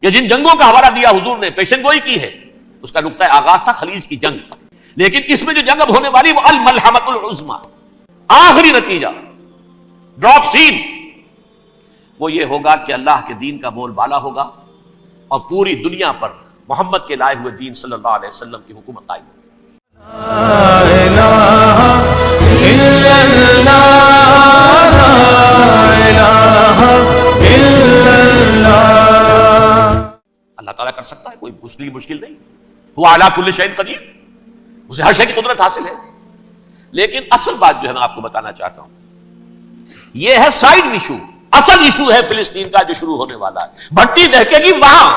کہ جن جنگوں کا حوالہ دیا حضور نے، پیشن گوئی کی ہے، اس کا نقطہ آغاز تھا خلیج کی جنگ، لیکن اس میں جو جنگ اب ہونے والی وہ الملحمۃ العظمی، آخری نتیجہ، ڈراپ سین، وہ یہ ہوگا کہ اللہ کے دین کا بول بالا ہوگا اور پوری دنیا پر محمد کے لائے ہوئے دین صلی اللہ علیہ وسلم کی حکومت قائم ہوگی۔ اللہ تعالیٰ کر سکتا ہے، کوئی مشکل نہیں، وہ اعلیٰ کل شیء قدیر، اسے ہر شے کی قدرت حاصل ہے۔ لیکن اصل بات جو ہے میں آپ کو بتانا چاہتا ہوں، یہ ہے سائیڈ ایشو، اصل ایشو ہے فلسطین کا جو شروع ہونے والا ہے، بھٹی دہکے گی وہاں۔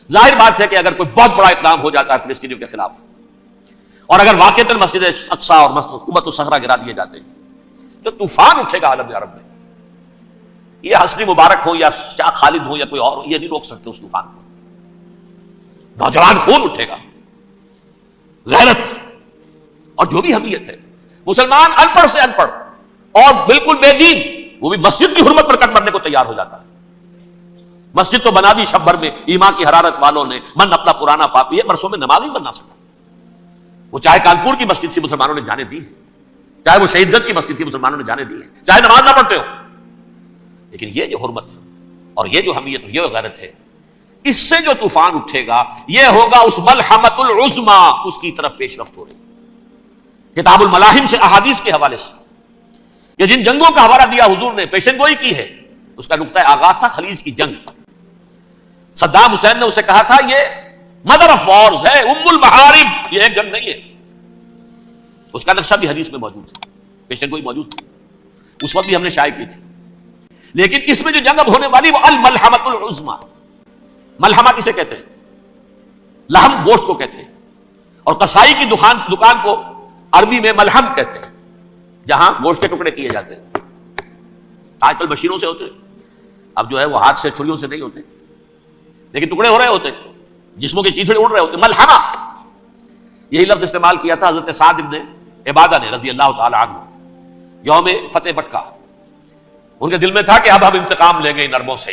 ظاہر بات ہے کہ اگر کوئی بہت بڑا اقدام ہو جاتا ہے فلسطینیوں کے خلاف، اور اگر واقعتاً مسجد اقصیٰ اور حکومت الصحرا گرا دیے جاتے ہیں تو طوفان اٹھے گا عالم عرب میں۔ یہ حسنی مبارک ہو یا شاہ خالد ہو یا کوئی اور، یہ نہیں روک سکتے اس طوفان کو۔ نوجوان خون اٹھے گا، غیرت اور جو بھی حمیت ہے۔ مسلمان ان پڑھ سے ان پڑھ اور بالکل بے دین، وہ بھی مسجد کی حرمت پر کٹ مرنے کو تیار ہو جاتا ہے۔ مسجد تو بنا دی شب بھر میں ایمان کی حرارت والوں نے، من اپنا پرانا پاپی ہے، برسوں میں نماز ہی بننا سکا۔ وہ چاہے کانپور کی مسجد سے مسلمانوں نے جانے دی ہے، چاہے وہ شہید گنج کی مسجد کی مسلمانوں نے جانے دی ہے، چاہے نماز نہ پڑھتے ہو، لیکن یہ جو حرمت اور یہ جو حمیت اور یہ غیرت ہے، اس سے جو طوفان اٹھے گا یہ ہوگا اس ملحمۃ العظمی، اس کی طرف پیش رفت ہو رہی۔ کتاب الملاحم سے احادیث کے حوالے سے یہ جن جنگوں کا حوالہ دیا حضور نے، پیشن گوئی کی ہے، اس کا نقطہ آغاز تھا خلیج کی جنگ۔ صدام حسین نے اسے کہا تھا یہ مدر آف وارز ہے، ام المحارب، یہ ایک جنگ نہیں ہے۔ اس کا نقشہ بھی حدیث میں موجود ہے، پیشن گوئی موجود تھی، اس وقت بھی ہم نے شائع کی تھی۔ لیکن اس میں جو جنگ اب ہونے والی وہ الملحمۃ العظمی۔ ملحمہ کسے کہتے ہیں؟ لحم، گوشت کو کہتے ہیں، اور قصائی کی دکان کو عربی میں ملحم کہتے ہیں، جہاں گوشت کے ٹکڑے کیے جاتے ہیں۔ آج کل مشینوں سے ہوتے ہیں، اب جو ہے وہ ہاتھ سے چھریوں سے نہیں ہوتے، لیکن ٹکڑے ہو رہے ہوتے ہیں، جسموں کے چیتھڑے اڑ رہے ہوتے ہیں۔ ملحمہ، یہی لفظ استعمال کیا تھا حضرت سعد ابن عبادہ نے رضی اللہ تعالی عنہ یوم فتح مکہ۔ ان کے دل میں تھا کہ اب ہم انتقام لیں گے ان عربوں سے،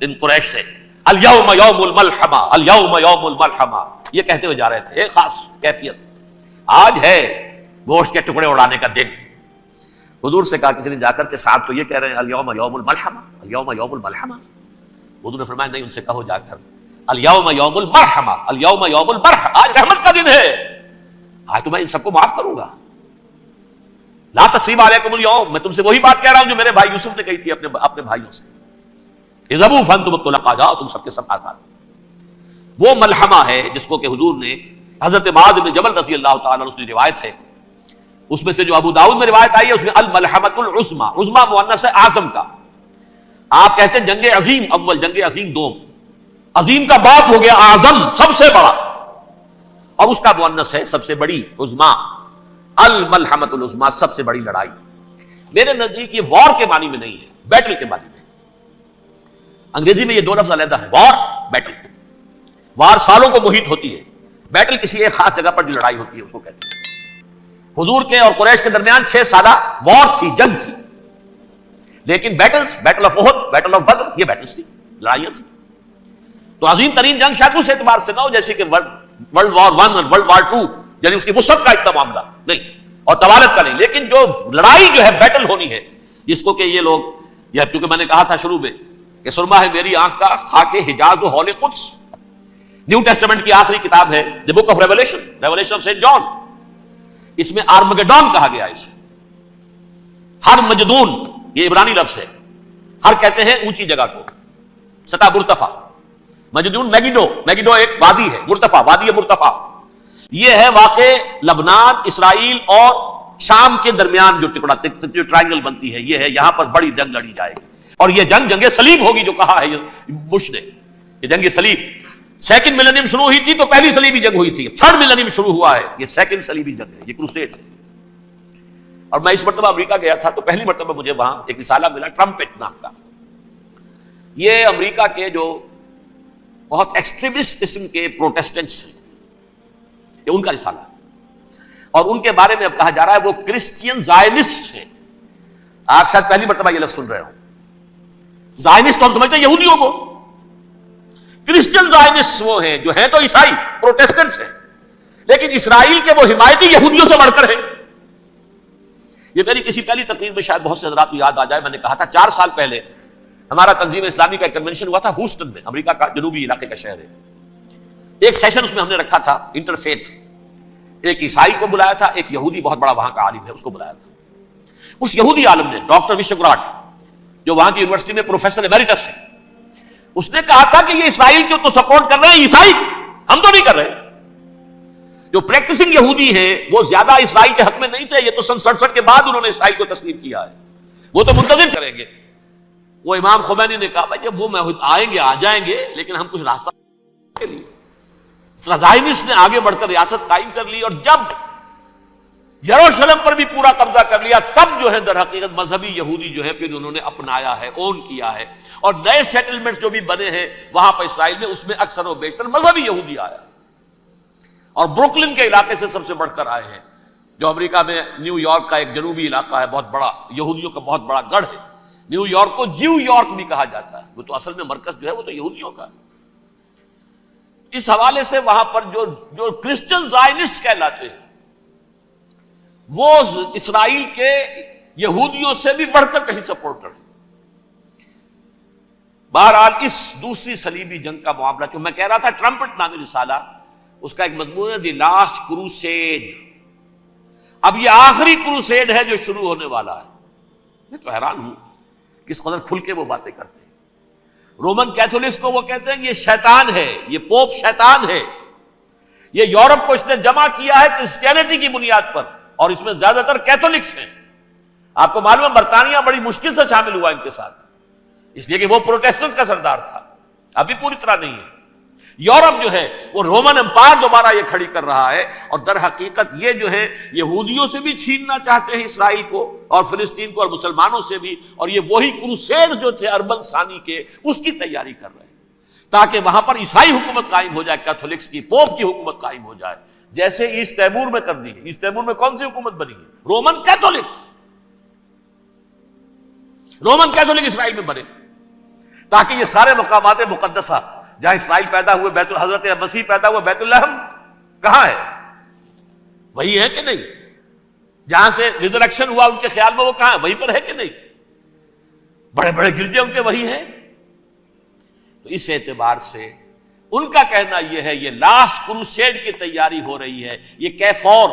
ان قریش سے۔ الیوم یوم الملحمہ، الیوم یوم الملحمہ، یہ کہتے ہوئے جا رہے تھے، ایک خاص کیفیت، آج ہے گوشت کے ٹکڑے اڑانے کا دن۔ حضور سے کہا کسی نے جا کر کے صاحب تو یہ کہہ رہے ہیں الیوم یوم الملحمہ، الیوم یوم الملحمہ۔ حضور نے فرمایا نہیں، ان سے کہو جا کر الیوم یوم المرحمہ، الیوم یوم المرحمہ، آج رحمت کا دن ہے، آج تو میں ان سب کو معاف کروں گا۔ لا تثریب علیکم اليوم، میں تم سے وہی بات کہہ رہا ہوں جو میرے بھائی یوسف نے کہی تھی اپنے بھائیوں سے، اذهبوا فانتم الطلقاء، جاؤ تم سب کے سب آزاد۔ وہ ملحمہ ہے جس کو کہ حضور نے حضرت معاذ بن جبل رضی اللہ تعالیٰ عنہ کی روایت ہے، اس میں سے جو ابو داؤد میں روایت آئی ہے، اس میں الملحمۃ العظمی، عظمی مؤنث ہے اعظم کا۔ آپ کہتے ہیں جنگ عظیم اول، جنگ عظیم دوم، عظیم کا باپ ہو گیا اعظم، سب سے بڑا، اور اس کا مؤنث ہے سب سے بڑی، عظمی، الملحمۃ العظمی، سب سے بڑی لڑائی۔ میرے نزدیک یہ وار کے معنی میں نہیں ہے، بیٹل کے معنی میں۔ انگریزی میں یہ دو لفظ علیحدہ ہے، وار، بیٹل۔ وار سالوں کو محیط ہوتی ہے، بیٹل کسی ایک خاص جگہ پر جو لڑائی ہوتی ہے اس کو کہتے ہیں۔ حضور کے اور قریش کے درمیان 6 سالہ وار تھی، جنگ تھی، لیکن battles, battle of Uhud, battle of Badr, یہ بیٹلز تھی، لڑائیاں تھی۔ تو عظیم ترین جنگ شاید اس اعتبار سے نہ ہو جیسے کہ ورلڈ وار 1 اور ورلڈ وار 2، یعنی اس کی وسعت کا اتنا معاملہ نہیں اور طوالت کا نہیں، لیکن جو لڑائی جو ہے بیٹل ہونی ہے، جس کو کہ یہ لوگ، یہ چونکہ میں نے کہا تھا شروع میں کہ سرما ہے میری آنکھ کا خاک حجاز و ہول قدس، نیو ٹیسٹمنٹ کی آخری کتاب ہے the book of Revelation, Revelation of Saint John, اس میں آرمگیڈون کہا گیا ہے اسے۔ ہر مجدون، یہ عبرانی لفظ ہے، ہر کہتے ہیں اونچی جگہ کو، سطح مرتفع، مجدون میگیڈو، میگیڈو ایک وادی ہے، مرتفع، وادی مرتفع، یہ ہے واقع لبنان، اسرائیل اور شام کے درمیان جو ٹکڑا، جو ٹرائنگل بنتی ہے، یہ ہے، یہاں پر بڑی جنگ لڑی جائے گی، اور یہ جنگ جنگ صلیب ہوگی جو کہا ہے بش نے، یہ جنگ صلیب۔ سیکنڈ ملینیم شروع ہوئی تھی تو پہلی صلیبی جنگ ہوئی تھی، تھرڈ ملینیم شروع ہوا ہے، یہ سیکنڈ صلیبی جنگ ہے، یہ کروسیڈ ہے۔ اور میں اس مرتبہ امریکہ گیا تھا تو پہلی مرتبہ مجھے وہاں ایک رسالہ ملا ٹرمپٹ نام کا، یہ امریکہ کے جو بہت ایکسٹریمسٹ قسم کے پروٹیسٹنٹس ہیں، یہ ان کا رسالہ ہے، اور ان کے بارے میں اب کہا جا رہا ہے وہ کرسچین زائنسٹ ہیں۔ آپ شاید پہلی مرتبہ یہ لفظ سن رہے ہو، زائنسٹ تو ہم سمجھتے ہیں یہودیوں کو، کرسچن زائنسٹ وہ ہیں جو ہیں تو عیسائی پروٹیسٹنٹس ہیں، لیکن اسرائیل کے وہ حمایتی یہودیوں سے بڑھ کر ہیں۔ یہ میری کسی پہلی تقریر میں شاید بہت سے حضرات کو یاد آ جائے، میں نے کہا تھا 4 سال پہلے ہمارا تنظیم اسلامی کا ایک کنونشن ہوا تھا ہیوسٹن میں، امریکہ کا جنوبی علاقے کا شہر ہے۔ ایک سیشن اس میں ہم نے رکھا تھا انٹرفیتھ، ایک عیسائی کو بلایا تھا، ایک یہودی بہت بڑا وہاں کا عالم ہے اس کو بلایا تھا۔ اس یہودی عالم نے ڈاکٹر وشوگراٹ، جو وہاں کی یونیورسٹی میں پروفیسر ایمیریٹس ہے، اس نے کہا تھا کہ یہ اسرائیل کو تو سپورٹ کر رہے ہیں عیسائی، ہم تو نہیں کر رہے۔ جو پریکٹسنگ یہودی ہیں وہ زیادہ اسرائیل کے حق میں نہیں تھے، یہ تو سن 67 کے بعد انہوں نے اسرائیل کو تسلیم کیا ہے، وہ تو منتظر کریں گے۔ وہ امام خمینی نے کہا بھائی جب وہ آئیں گے آ جائیں گے، لیکن ہم کچھ راستہ کے لیے زائنسٹ نے آگے بڑھ کر ریاست قائم کر لی، اور جب یروشلم پر بھی پورا قبضہ کر لیا تب جو ہے در حقیقت مذہبی یہودی جو ہے پھر انہوں نے اپنایا ہے، اون کیا ہے، اور نئے سیٹلمنٹس جو بھی بنے ہیں وہاں پر اسرائیل میں، اس میں اکثر و بیشتر مذہبی یہودی آیا، اور بروکلن کے علاقے سے سب سے بڑھ کر آئے ہیں، جو امریکہ میں نیو یارک کا ایک جنوبی علاقہ ہے، بہت بڑا یہودیوں کا بہت بڑا گڑھ ہے۔ نیو یارک کو جیو یارک بھی کہا جاتا ہے، وہ تو اصل میں مرکز جو ہے وہ تو یہودیوں کا ہے۔ اس حوالے سے وہاں پر جو کرسچن زائنسٹ کہلاتے ہیں وہ اسرائیل کے یہودیوں سے بھی بڑھ کر کہیں سپورٹر ہیں۔ بہرحال اس دوسری صلیبی جنگ کا معاملہ جو میں کہہ رہا تھا، ٹرمپٹ نامی رسالہ، اس کا ایک مضمون ہے دی لاسٹ کروسیڈ۔ اب یہ آخری کروسیڈ ہے جو شروع ہونے والا ہے۔ میں تو حیران ہوں کس قدر کھل کے وہ باتیں کرتے ہیں۔ رومن کیتھولکس کو وہ کہتے ہیں کہ یہ شیطان ہے، یہ پوپ شیطان ہے، یہ یورپ کو اس نے جمع کیا ہے کرسچینٹی کی بنیاد پر، اور اس میں زیادہ تر کیتھولکس ہیں۔ آپ کو معلوم ہے برطانیہ بڑی مشکل سے شامل ہوا ان کے ساتھ، اس لیے کہ وہ پروٹیسٹنٹ کا سردار تھا، ابھی پوری طرح نہیں ہے۔ یورپ جو ہے وہ رومن امپائر دوبارہ یہ کھڑی کر رہا ہے، اور در حقیقت یہ جو ہے یہودیوں سے بھی چھیننا چاہتے ہیں اسرائیل کو اور فلسطین کو، اور مسلمانوں سے بھی، اور یہ وہی کروسیڈ جو تھے اربن ثانی کے، اس کی تیاری کر رہے ہیں تاکہ وہاں پر عیسائی حکومت قائم ہو جائے، کیتھولکس کی، پوپ کی حکومت قائم ہو جائے، جیسے ایسٹ تیمور میں کر دی ہے۔ ایسٹ تیمور میں کون سی حکومت بنی ہے؟ رومن کیتھولک، رومن کیتھولک اسرائیل میں بنے، تاکہ یہ سارے مقامات مقدسہ جہاں اسرائیل پیدا ہوئے، بیت حضرت مسیح پیدا ہوا، بیت الحم کہاں ہے؟ وہی ہے کہ نہیں؟ جہاں سے ریزریکشن ہوا ان کے خیال میں وہ کہاں ہے؟ وہیں پر ہے کہ نہیں؟ بڑے بڑے گرجے ان کے وہی ہیں۔ تو اس اعتبار سے ان کا کہنا یہ ہے یہ لاسٹ کروسیڈ کی تیاری ہو رہی ہے، یہ کیفور،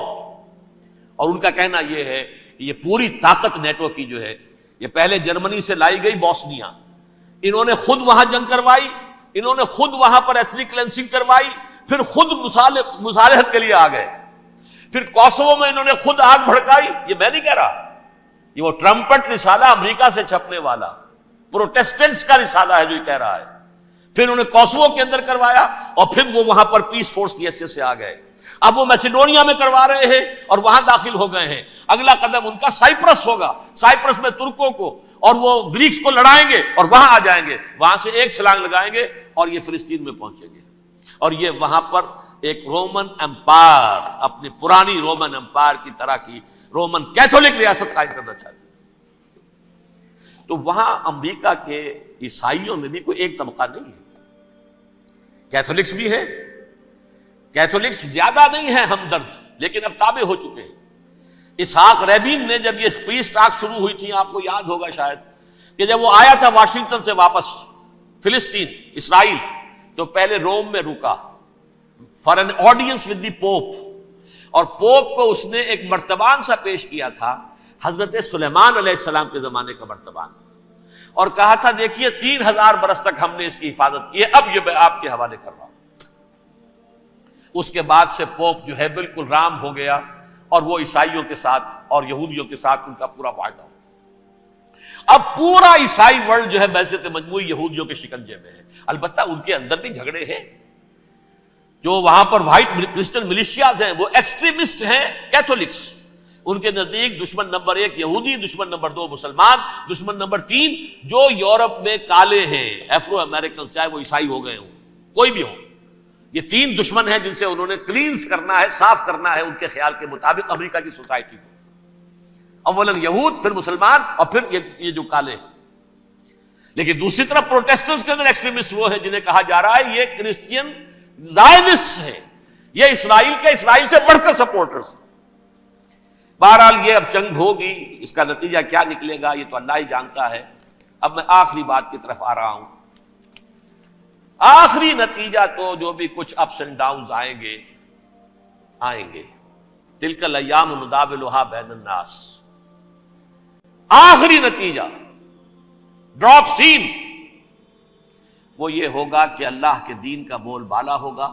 اور ان کا کہنا یہ ہے کہ یہ پوری طاقت نیٹو کی جو ہے، یہ پہلے جرمنی سے لائی گئی بوسنیا، انہوں نے خود وہاں جنگ کروائی، انہوں نے خود وہاں پر ایتھنک کلینسنگ کروائی، پھر خود مصالحت کے لیے آ گئے، پھر کوسوو میں انہوں نے خود آگ بھڑکائی۔ یہ میں نہیں کہہ رہا، یہ وہ ٹرمپٹ رسالہ امریکہ سے چھپنے والا پروٹیسٹنٹس کا رسالہ ہے جو یہ کہہ رہا ہے۔ پھر انہوں نے کوسوو کے اندر کروایا، اور پھر وہ وہاں پر پیس فورس کی حیثیت سے آ گئے۔ اب وہ میسیڈونیا میں کروا رہے ہیں اور وہاں داخل ہو گئے ہیں۔ اگلا قدم ان کا سائپرس ہوگا، سائپرس میں ترکوں کو اور وہ گریکس کو لڑائیں گے اور وہاں آ جائیں گے، وہاں سے ایک چھلانگ لگائیں گے اور یہ فلسطین میں پہنچیں گے، اور یہ وہاں پر ایک رومن امپائر، اپنی پرانی رومن امپائر کی طرح کی رومن کیتھولک ریاست قائم کرنا چاہتے ہیں۔ تو وہاں امریکہ کے عیسائیوں میں بھی کوئی ایک طبقہ نہیں ہے، کیتھولکس بھی ہے، کیتھولکس زیادہ نہیں ہے ہمدرد، لیکن اب تابع ہو چکے ہیں۔ اسحاق ریبین نے جب یہ پیس ٹاک شروع ہوئی تھی، آپ کو یاد ہوگا شاید، کہ جب وہ آیا تھا واشنگٹن سے واپس فلسطین اسرائیل، تو پہلے روم میں رکا for an audience with the Pope, اور پوپ کو اس نے ایک مرتبان سا پیش کیا تھا، حضرت سلیمان علیہ السلام کے زمانے کا مرتبان، اور کہا تھا دیکھیے 3000 برس تک ہم نے اس کی حفاظت کی ہے، اب یہ میں آپ کے حوالے کر رہا ہوں۔ اس کے بعد سے پوپ جو ہے بالکل رام ہو گیا، اور وہ عیسائیوں کے ساتھ اور یہودیوں کے ساتھ ان کا پورا معاہدہ ہو۔ اب پورا عیسائی ورلڈ جو ہے بحثیت مجموعی یہودیوں کے شکنجے میں ہے۔ البتہ ان کے اندر بھی جھگڑے ہیں، جو وہاں پر وائٹ کرسچن ملیشیاز ہیں وہ ایکسٹریمسٹ ہیں کیتھولکس، ان کے نزدیک دشمن نمبر 1 یہودی، دشمن نمبر 2 مسلمان، دشمن نمبر 3 جو یورپ میں کالے ہیں، ایفرو امریکن، چاہے وہ عیسائی ہو گئے ہوں، کوئی بھی ہو، یہ 3 دشمن ہیں جن سے انہوں نے کلینز کرنا ہے، صاف کرنا ہے ان کے خیال کے مطابق امریکہ کی سوسائٹی کو، اولاً یہود، پھر مسلمان، اور پھر یہ جو کالے ہیں۔ لیکن دوسری طرف پروٹیسٹنٹس کے اندر ایکسٹریمسٹ وہ ہیں جنہیں کہا جا رہا ہے یہ کرسچین زائنسٹ ہیں، یہ اسرائیل سے بڑھ کر سپورٹرز ہیں۔ بہرحال یہ اب جنگ ہوگی، اس کا نتیجہ کیا نکلے گا یہ تو اللہ ہی جانتا ہے۔ اب میں آخری بات کی طرف آ رہا ہوں۔ آخری نتیجہ تو جو بھی کچھ اپس اینڈ ڈاؤنز آئیں گے، تلک الایام نداولھا بین الناس، آخری نتیجہ ڈراپ سین وہ یہ ہوگا کہ اللہ کے دین کا بول بالا ہوگا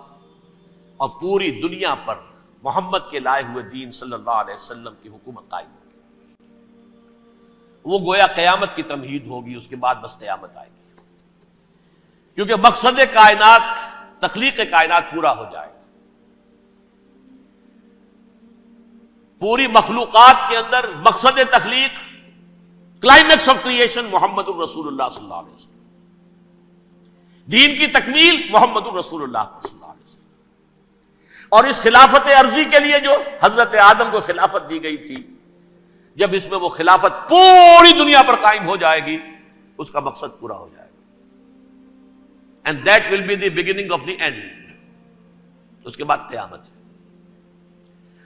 اور پوری دنیا پر محمد کے لائے ہوئے دین صلی اللہ علیہ وسلم کی حکومت قائم ہوگی۔ وہ گویا قیامت کی تمہید ہوگی، اس کے بعد بس قیامت آئے گی، کیونکہ مقصد کائنات، تخلیق کائنات پورا ہو جائے گا۔ پوری مخلوقات کے اندر مقصد تخلیق، کلائمیکس آف کریشن محمد الرسول اللہ صلی اللہ علیہ وسلم، دین کی تکمیل محمد الرسول اللہ صلی اللہ علیہ وسلم۔ اور اس خلافت عرضی کے لیے جو حضرت آدم کو خلافت دی گئی تھی، جب اس میں وہ خلافت پوری دنیا پر قائم ہو جائے گی، اس کا مقصد پورا ہو جائے گا، and that will be the beginning of the end. اس کے بعد قیامت ہے۔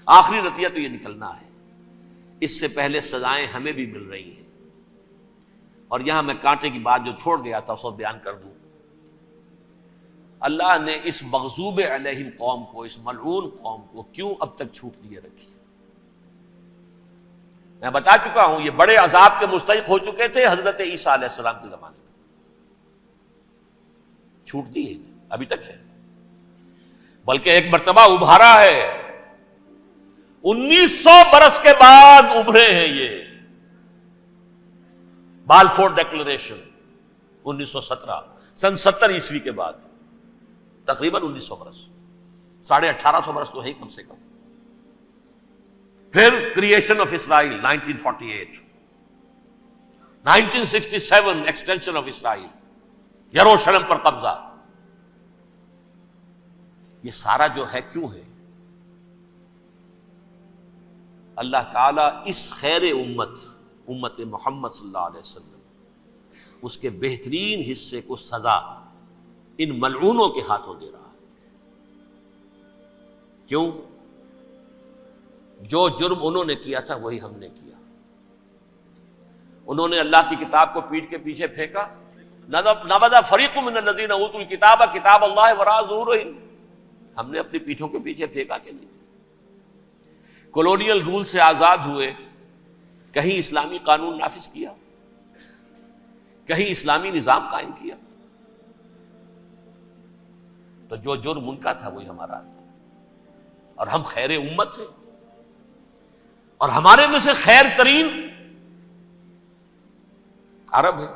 آخری نتیجہ تو یہ نکلنا ہے۔ اس سے پہلے سزائیں ہمیں بھی مل رہی ہیں، اور یہاں میں کانٹے کی بات جو چھوڑ گیا تھا اس کو بیان کر دوں۔ اللہ نے اس مغضوب علیہم قوم کو، اس ملعون قوم کو کیوں اب تک چھوٹ دیے رکھی؟ میں بتا چکا ہوں یہ بڑے عذاب کے مستحق ہو چکے تھے حضرت عیسیٰ علیہ السلام کے زمانے میں، چھوٹ دی ہے، ابھی تک ہے، بلکہ ایک مرتبہ ابھارا ہے۔ 1900 برس کے بعد ابھرے ہیں یہ، بالفور ڈیکلریشن 1917، سن 70 عیسوی کے بعد، تقریباً 1900 برس، 1850 برس تو ہے کم سے کم۔ پھر creation of Israel 1948، 1967 extension of Israel, یروشلم پر قبضہ۔ یہ سارا جو ہے کیوں ہے؟ اللہ تعالیٰ اس خیر امت محمد صلی اللہ علیہ وسلم، اس کے بہترین حصے کو سزا ان ملعونوں کے ہاتھوں دے رہا ہے۔ کیوں؟ جو جرم انہوں نے کیا تھا وہی ہم نے کیا۔ انہوں نے اللہ کی کتاب کو پیٹھ کے پیچھے پھینکا، نبذ فریق من الذین اوتوا الکتاب کتاب اللہ وراء ظہورہم، ہم نے اپنی پیٹھوں کے پیچھے پھینکا کہ نہیں؟ کولونیل رول سے آزاد ہوئے، کہیں اسلامی قانون نافذ کیا، کہیں اسلامی نظام قائم کیا؟ تو جو جرم ان کا تھا وہی ہمارا ہے، اور ہم خیر امت ہیں، اور ہمارے میں سے خیر ترین عرب ہے،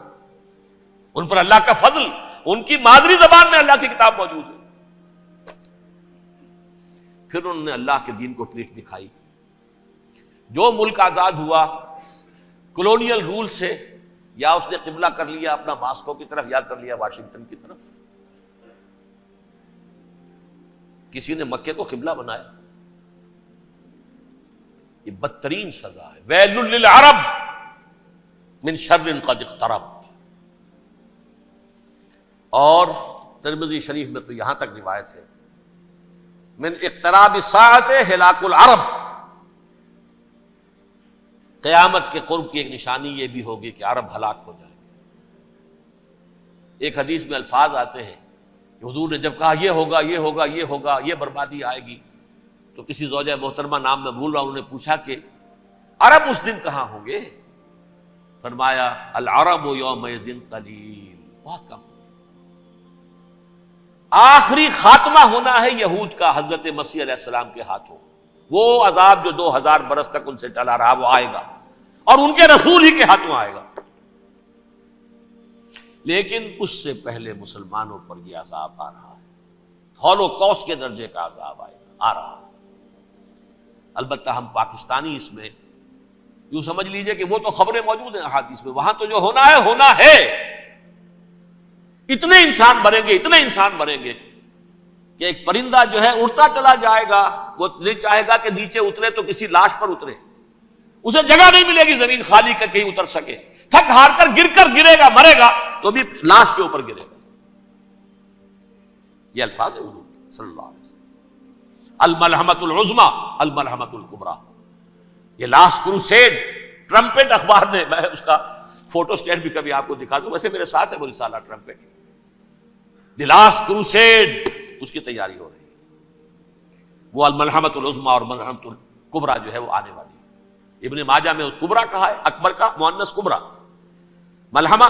ان پر اللہ کا فضل، ان کی مادری زبان میں اللہ کی کتاب موجود ہے۔ پھر انہوں نے اللہ کے دین کو پیٹھ دکھائی۔ جو ملک آزاد ہوا کولونیل رول سے، یا اس نے قبلہ کر لیا اپنا ماسکو کی طرف، یا کر لیا واشنگٹن کی طرف۔ کسی نے مکے کو قبلہ بنایا، یہ بدترین سزا ہے۔ ویل للعرب من شر قد اقترب۔ اور ترمذی شریف میں تو یہاں تک روایت ہے، من اقتراب الساعۃ ہلاک العرب، قیامت کے قرب کی ایک نشانی یہ بھی ہوگی کہ عرب ہلاک ہو جائیں گے۔ ایک حدیث میں الفاظ آتے ہیں کہ حضور نے جب کہا یہ ہوگا یہ ہوگا یہ ہوگا، یہ بربادی آئے گی، تو کسی زوجہ محترمہ نام میں بھول رہا ہوں، انہوں نے پوچھا کہ عرب اس دن کہاں ہوں گے؟ فرمایا العرب یومئذ قلیل، بہت کم۔ آخری خاتمہ ہونا ہے یہود کا حضرت مسیح علیہ السلام کے ہاتھوں۔ وہ عذاب جو 2000 برس تک ان سے ٹلا رہا وہ آئے گا، اور ان کے رسول ہی کے ہاتھوں آئے گا۔ لیکن اس سے پہلے مسلمانوں پر یہ عذاب آ رہا ہے، ہولوکاسٹ کے درجے کا عذاب آ رہا ہے۔ البتہ ہم پاکستانی اس میں یوں سمجھ لیجئے کہ وہ تو خبریں موجود ہیں احادیث میں، وہاں تو جو ہونا ہے، اتنے انسان مریں گے کہ ایک پرندہ جو ہے اڑتا چلا جائے گا، وہ نہیں چاہے گا کہ نیچے اترے تو کسی لاش پر اترے، اسے جگہ نہیں ملے گی زمین خالی کر کہیں اتر سکے، تھک ہار کر گرے گا، مرے گا، تو بھی لاش کے اوپر گرے گا. یہ الفاظ ہے حضور صلی اللہ علیہ وسلم. الملحمۃ العظمی الملحمۃ الکبریٰ. یہ لاسٹ کروسیڈ ٹرمپٹ اخبار نے، میں اس کا فوٹو اسٹیٹ بھی کبھی آپ کو دکھا دوں، ویسے میرے ساتھ ہے وہ رسالہ ٹرمپٹ. دی لاسٹ کروسیڈ اس کی تیاری ہو رہی ہے. وہ الملحمۃ العظمی اور ملحمۃ الکبریٰ جو ہے وہ آنے والی ہے. ابن ماجہ میں کبریٰ کہا ہے، اکبر کا مؤنث کبریٰ، ملحمہ